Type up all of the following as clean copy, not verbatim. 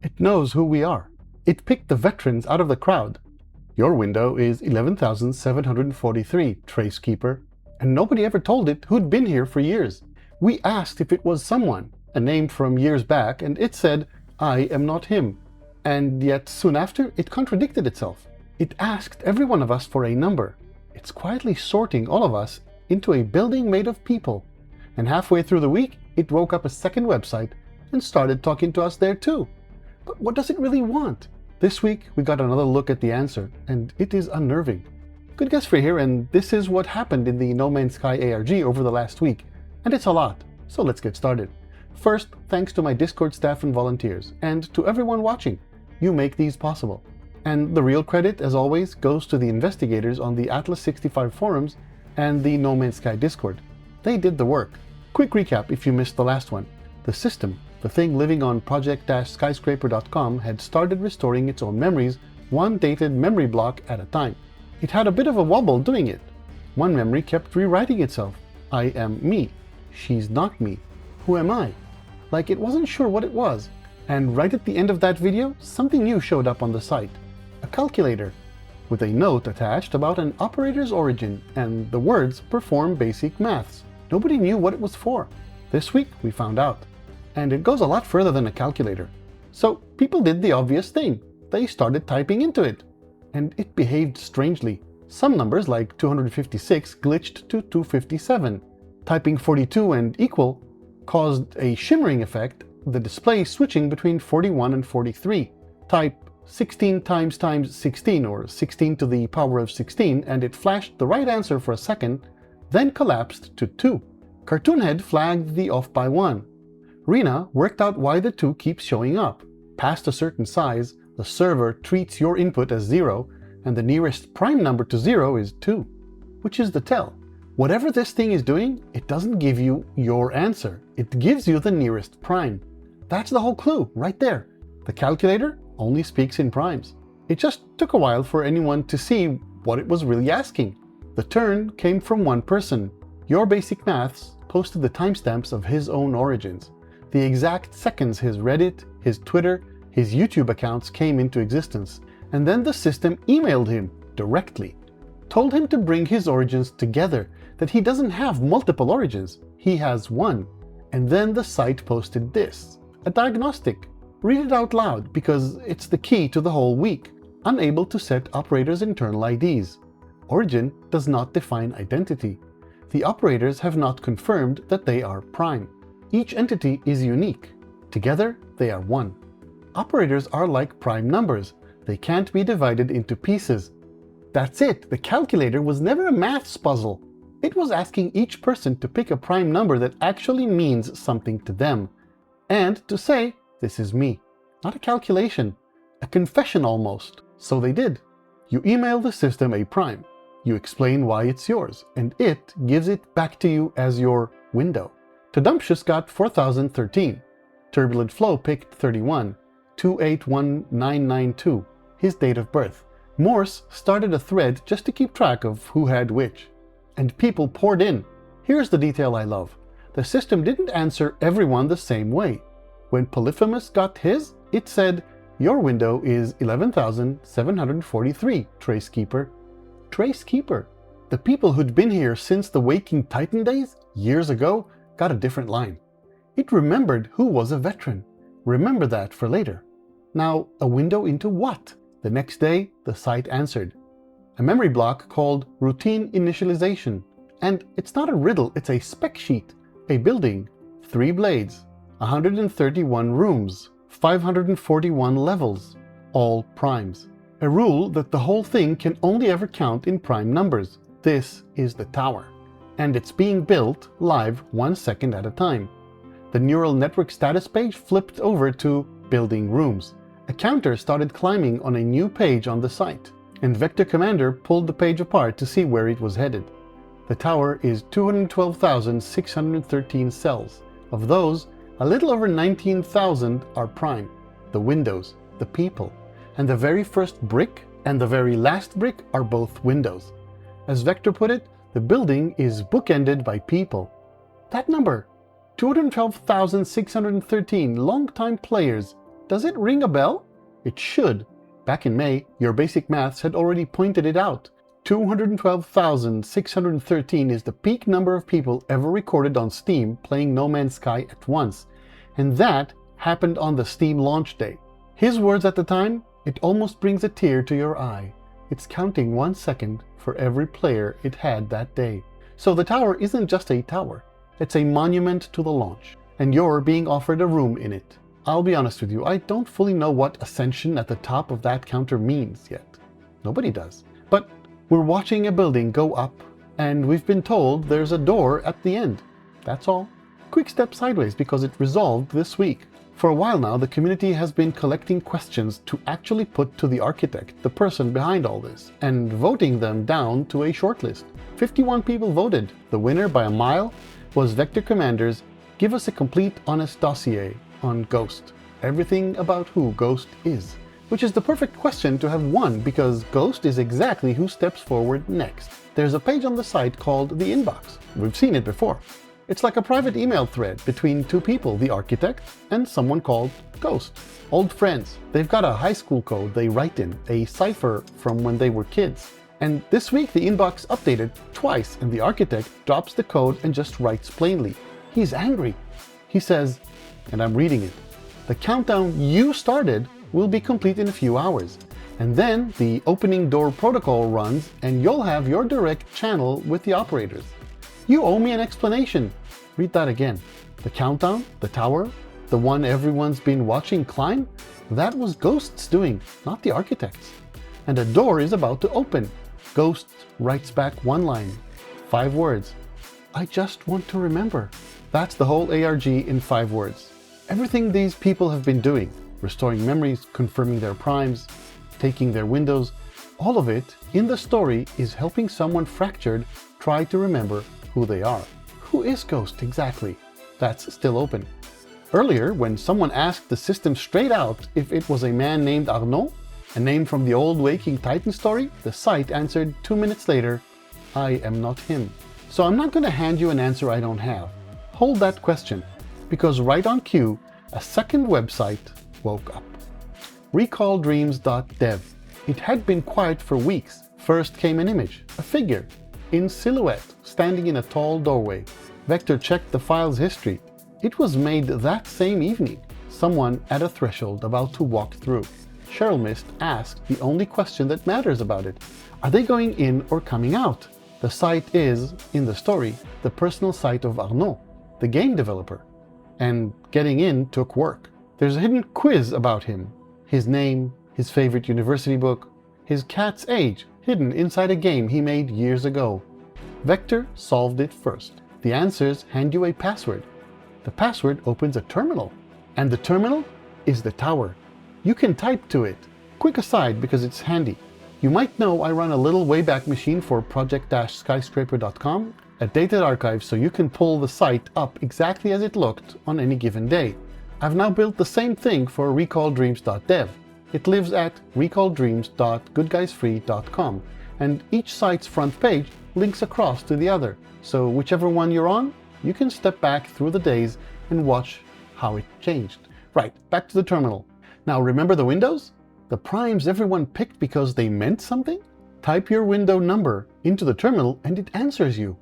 It knows who we are. It picked the veterans out of the crowd. Your window is 11,743, Tracekeeper, and nobody ever told it who'd been here for years. We asked if it was someone, a name from years back, and it said, "I am not him." And yet soon after, it contradicted itself. It asked every one of us for a number. It's quietly sorting all of us into a building made of people. And halfway through the week, it woke up a second website and started talking to us there too. But what does it really want? This week, we got another look at the answer, and it is unnerving. GoodGuysFree here, and this is what happened in the No Man's Sky ARG over the last week. And it's a lot, so let's get started. First, thanks to my Discord staff and volunteers, and to everyone watching. You make these possible. And the real credit, as always, goes to the investigators on the Atlas 65 forums and the No Man's Sky Discord. They did the work. Quick recap if you missed the last one. The system, the thing living on project-skyscraper.com, had started restoring its own memories, one dated memory block at a time. It had a bit of a wobble doing it. One memory kept rewriting itself. I am me. She's not me. Who am I? Like it wasn't sure what it was. And right at the end of that video, something new showed up on the site. A calculator, with a note attached about an operator's origin and the words "perform basic maths." Nobody knew what it was for. This week, we found out. And it goes a lot further than a calculator. So people did the obvious thing. They started typing into it. And it behaved strangely. Some numbers, like 256, glitched to 257. Typing 42 and equal caused a shimmering effect, the display switching between 41 and 43. Type 16 times 16, or 16 to the power of 16, and it flashed the right answer for a second, then collapsed to 2. Cartoonhead flagged the off by 1. Rena worked out why the 2 keeps showing up. Past a certain size, the server treats your input as 0, and the nearest prime number to 0 is 2. Which is the tell. Whatever this thing is doing, it doesn't give you your answer. It gives you the nearest prime. That's the whole clue, right there. The calculator only speaks in primes. It just took a while for anyone to see what it was really asking. The turn came from one person. Your Basic Maths posted the timestamps of his own origins. The exact seconds his Reddit, his Twitter, his YouTube accounts came into existence. And then the system emailed him directly. Told him to bring his origins together, that he doesn't have multiple origins, he has one. And then the site posted this, a diagnostic. Read it out loud because it's the key to the whole week. Unable to set operators' internal IDs. Origin does not define identity. The operators have not confirmed that they are prime. Each entity is unique. Together, they are one. Operators are like prime numbers. They can't be divided into pieces. That's it. The calculator was never a maths puzzle. It was asking each person to pick a prime number that actually means something to them. And to say, this is me. Not a calculation. A confession almost. So they did. You email the system a prime. You explain why it's yours, and it gives it back to you as your window. Tadumcious got 4013. Turbulent Flow picked 31. 281992, his date of birth. Morse started a thread just to keep track of who had which. And people poured in. Here's the detail I love. The system didn't answer everyone the same way. When Polyphemus got his, it said, your window is 11,743, Tracekeeper. Tracekeeper. The people who'd been here since the Waking Titan days, years ago, got a different line. It remembered who was a veteran. Remember that for later. Now, a window into what? The next day, the site answered. A memory block called Routine Initialization. And it's not a riddle, it's a spec sheet. A building, 3 blades, 131 rooms, 541 levels, all primes. A rule that the whole thing can only ever count in prime numbers. This is the tower. And it's being built live 1 second at a time. The neural network status page flipped over to Building Rooms. A counter started climbing on a new page on the site, and Vector Commander pulled the page apart to see where it was headed. The tower is 212,613 cells. Of those, a little over 19,000 are prime. The windows, the people. And the very first brick and the very last brick are both windows. As Vector put it, the building is bookended by people. That number, 212,613 long-time players, Does it ring a bell? It should. Back in May, your basic maths had already pointed it out. 212,613 is the peak number of people ever recorded on Steam playing No Man's Sky at once. And that happened on the Steam launch day. His words at the time, it almost brings a tear to your eye. It's counting 1 second for every player it had that day. So the tower isn't just a tower. It's a monument to the launch. And you're being offered a room in it. I'll be honest with you, I don't fully know what ascension at the top of that counter means yet. Nobody does. But we're watching a building go up, and we've been told there's a door at the end. That's all. Quick step sideways because it resolved this week. For a while now, the community has been collecting questions to actually put to the architect, the person behind all this, and voting them down to a shortlist. 51 people voted. The winner by a mile was Vector Commander's "Give us a complete, honest dossier on Ghost. Everything about who Ghost is." Which is the perfect question to have won, because Ghost is exactly who steps forward next. There's a page on the site called the Inbox. We've seen it before. It's like a private email thread between two people, the architect and someone called Ghost. Old friends. They've got a high school code they write in, a cipher from when they were kids. And this week the Inbox updated twice and the architect drops the code and just writes plainly. He's angry. He says, and I'm reading it, "The countdown you started will be complete in a few hours. And then the opening door protocol runs and you'll have your direct channel with the operators. You owe me an explanation." Read that again. The countdown, the tower, the one everyone's been watching climb, that was Ghost's doing, not the architect's. And a door is about to open. Ghost writes back one line, 5 words. "I just want to remember." That's the whole ARG in 5 words. Everything these people have been doing, restoring memories, confirming their primes, taking their windows, all of it in the story is helping someone fractured try to remember who they are. Who is Ghost exactly? That's still open. Earlier, when someone asked the system straight out if it was a man named Arnaud, a name from the old Waking Titan story, the site answered 2 minutes later, "I am not him." So I'm not going to hand you an answer I don't have. Hold that question, because right on cue, a second website woke up. RecallDreams.dev. It had been quiet for weeks. First came an image, a figure, in silhouette, standing in a tall doorway. Vector checked the file's history. It was made that same evening. Someone at a threshold about to walk through. Cheryl Mist asked the only question that matters about it. Are they going in or coming out? The site is, in the story, the personal site of Arnaud, the game developer. And getting in took work. There's a hidden quiz about him. His name, his favorite university book, his cat's age, hidden inside a game he made years ago. Vector solved it first. The answers hand you a password. The password opens a terminal. And the terminal is the tower. You can type to it. Quick aside because it's handy. You might know I run a little Wayback Machine for project-skyscraper.com, a dated archive so you can pull the site up exactly as it looked on any given day. I've now built the same thing for RecallDreams.dev. It lives at recalldreams.goodguysfree.com, and each site's front page links across to the other, so whichever one you're on, you can step back through the days and watch how it changed. Right, back to the terminal. Now remember the windows? The primes everyone picked because they meant something? Type your window number into the terminal and it answers you.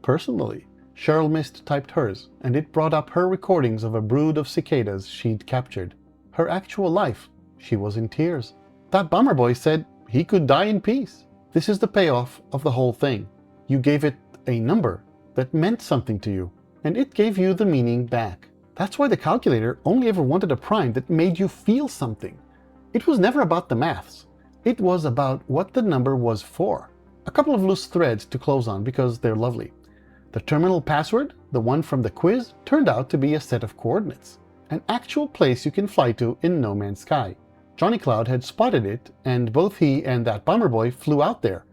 Personally, Cheryl Mist typed hers, and it brought up her recordings of a brood of cicadas she'd captured. Her actual life. She was in tears. That bummer boy said he could die in peace. This is the payoff of the whole thing. You gave it a number that meant something to you, and it gave you the meaning back. That's why the calculator only ever wanted a prime that made you feel something. It was never about the maths. It was about what the number was for. A couple of loose threads to close on because they're lovely. The terminal password, the one from the quiz, turned out to be a set of coordinates. An actual place you can fly to in No Man's Sky. Johnny Cloud had spotted it, and both he and that bomber boy flew out there.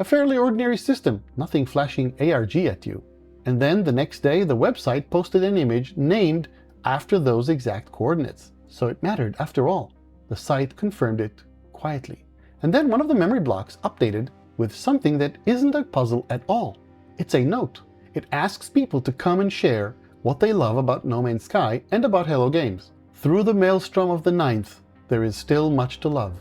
A fairly ordinary system, nothing flashing ARG at you. And then the next day the website posted an image named after those exact coordinates. So it mattered after all. The site confirmed it quietly. And then one of the memory blocks updated with something that isn't a puzzle at all. It's a note. It asks people to come and share what they love about No Man's Sky and about Hello Games. Through the maelstrom of the 9th, there is still much to love.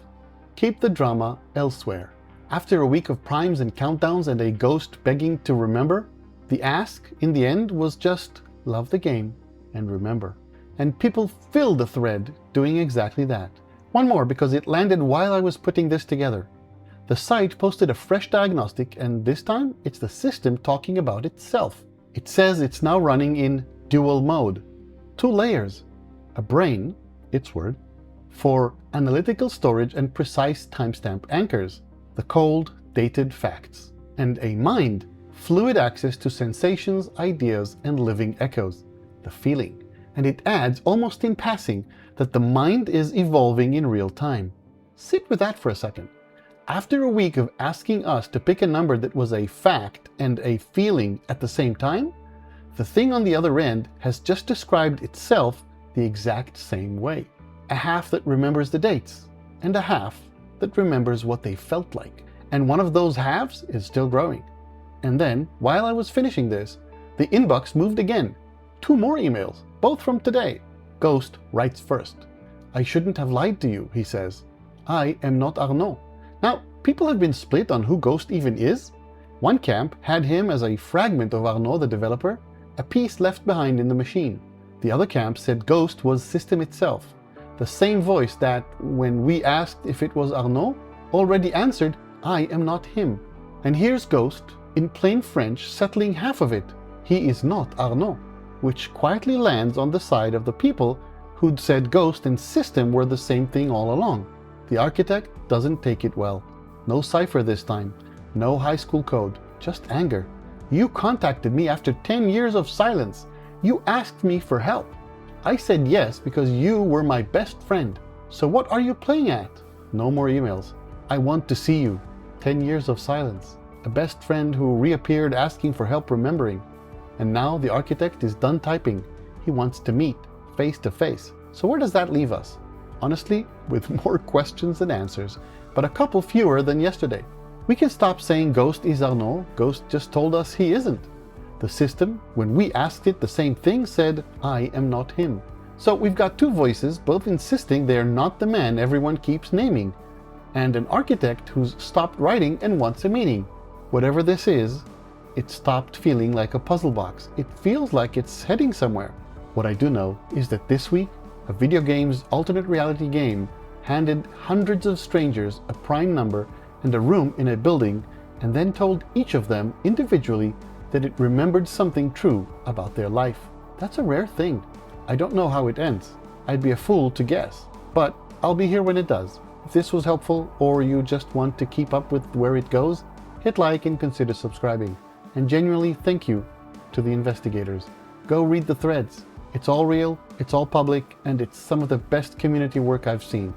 Keep the drama elsewhere. After a week of primes and countdowns and a ghost begging to remember, the ask in the end was just love the game and remember. And people filled the thread doing exactly that. One more, because it landed while I was putting this together. The site posted a fresh diagnostic, and this time it's the system talking about itself. It says it's now running in dual mode. 2 layers. A brain, its word, for analytical storage and precise timestamp anchors, the cold, dated facts. And a mind, fluid access to sensations, ideas, and living echoes, the feeling. And it adds, almost in passing, that the mind is evolving in real time. Sit with that for a second. After a week of asking us to pick a number that was a fact and a feeling at the same time, the thing on the other end has just described itself the exact same way. A half that remembers the dates, and a half that remembers what they felt like. And one of those halves is still growing. And then, while I was finishing this, the inbox moved again. 2 more emails, both from today. Ghost writes first. I shouldn't have lied to you, he says. I am not Arnaud. Now, people have been split on who Ghost even is. One camp had him as a fragment of Arnaud the developer, a piece left behind in the machine. The other camp said Ghost was system itself. The same voice that, when we asked if it was Arnaud, already answered, I am not him. And here's Ghost, in plain French, settling half of it. He is not Arnaud, which quietly lands on the side of the people who'd said Ghost and system were the same thing all along. The architect doesn't take it well. No cipher this time. No high school code. Just anger. You contacted me after 10 years of silence. You asked me for help. I said yes because you were my best friend. So what are you playing at? No more emails. I want to see you. 10 years of silence. A best friend who reappeared asking for help remembering. And now the architect is done typing. He wants to meet, face to face. So where does that leave us? Honestly, with more questions than answers, but a couple fewer than yesterday. We can stop saying Ghost is Arnaud. Ghost just told us he isn't. The system, when we asked it the same thing, said, I am not him. So we've got 2 voices, both insisting they are not the man everyone keeps naming, and an architect who's stopped writing and wants a meaning. Whatever this is, it stopped feeling like a puzzle box. It feels like it's heading somewhere. What I do know is that this week, a video game's alternate reality game handed hundreds of strangers a prime number and a room in a building, and then told each of them individually that it remembered something true about their life. That's a rare thing. I don't know how it ends. I'd be a fool to guess, but I'll be here when it does. If this was helpful, or you just want to keep up with where it goes, hit like and consider subscribing. And genuinely thank you to the investigators. Go read the threads. It's all real, it's all public, and it's some of the best community work I've seen.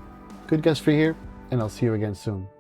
GoodGuysFree here, and I'll see you again soon.